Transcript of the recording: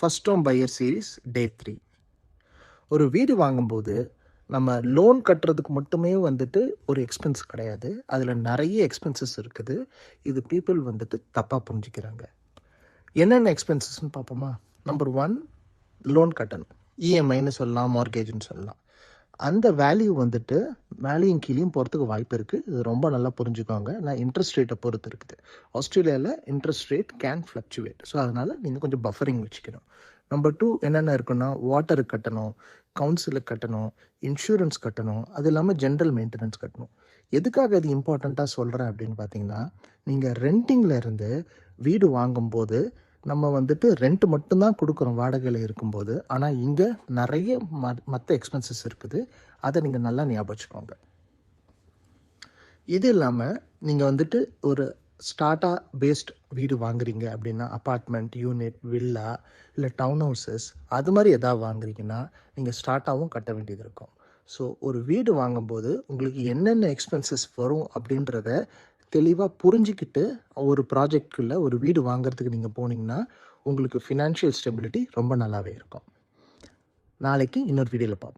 First home pier series டே 3. ஒரு வீடு வாங்கும்போது நம்ம லோன் கட்டுறதுக்கு மட்டுமே வந்துட்டு ஒரு எக்ஸ்பென்ஸ் கிடையாது. அதில் நிறைய எக்ஸ்பென்சஸ் இருக்குது. இது பீப்புள் வந்துட்டு தப்பாக புரிஞ்சுக்கிறாங்க. என்னென்ன எக்ஸ்பென்சஸ்ன்னு பார்ப்போமா? நம்பர் 1, லோன் கட்டணும். இஎம்ஐன்னு சொல்லலாம், மார்கேஜ்னு சொல்லலாம். அந்த வேல்யூ வந்துட்டு மேலேயும் கீழேயும் போகிறதுக்கு வாய்ப்பு இருக்குது. இது ரொம்ப நல்லா புரிஞ்சுக்கோங்க. நான் இன்ட்ரெஸ்ட் ரேட்டை பொறுத்து இருக்குது. ஆஸ்திரேலியாவில் interest rate can fluctuate. So அதனால் நீங்கள் கொஞ்சம் பஃபரிங் வச்சுக்கணும். நம்பர் 2 என்னென்ன இருக்குன்னா, வாட்டருக்கு கட்டணும், கவுன்சிலுக்கு கட்டணும், இன்சூரன்ஸ் கட்டணும், அது இல்லாமல் ஜென்ரல் மெயின்டெனன்ஸ் கட்டணும். எதுக்காக இது இம்பார்ட்டண்ட்டாக சொல்கிறேன் அப்படின்னு பார்த்தீங்கன்னா, நீங்கள் ரெண்டிங்கில் இருந்து வீடு வாங்கும்போது நம்ம வந்துட்டு ரெண்ட் மட்டும்தான் கொடுக்குறோம் வாடகையில் இருக்கும்போது. ஆனால் இங்கே நிறைய மற்ற எக்ஸ்பென்சஸ் இருக்குது. அதை நீங்கள் நல்லா ஞாபகம் வச்சுக்கோங்க. இது இல்லாமல் நீங்கள் வந்துட்டு ஒரு ஸ்டார்டா பேஸ்ட் வீடு வாங்குறீங்க அப்படின்னா, அப்பார்ட்மெண்ட், யூனிட், வில்லா இல்லை டவுன் ஹவுசஸ் அது மாதிரி எதாவது வாங்குறீங்கன்னா நீங்கள் ஸ்டார்ட்டாகவும் கட்ட வேண்டியது இருக்கும். ஸோ ஒரு வீடு வாங்கும்போது உங்களுக்கு என்னென்ன எக்ஸ்பென்சஸ் வரும் அப்படின்றத தெளிவாக புரிஞ்சிக்கிட்டு ஒரு ப்ராஜெக்ட்குள்ளே ஒரு வீடு வாங்குறதுக்கு நீங்கள் போனீங்கன்னா உங்களுக்கு ஃபினான்ஷியல் ஸ்டெபிலிட்டி ரொம்ப நல்லாவே இருக்கும். நாளைக்கு இன்னொரு வீடியோவில் பார்ப்போம்.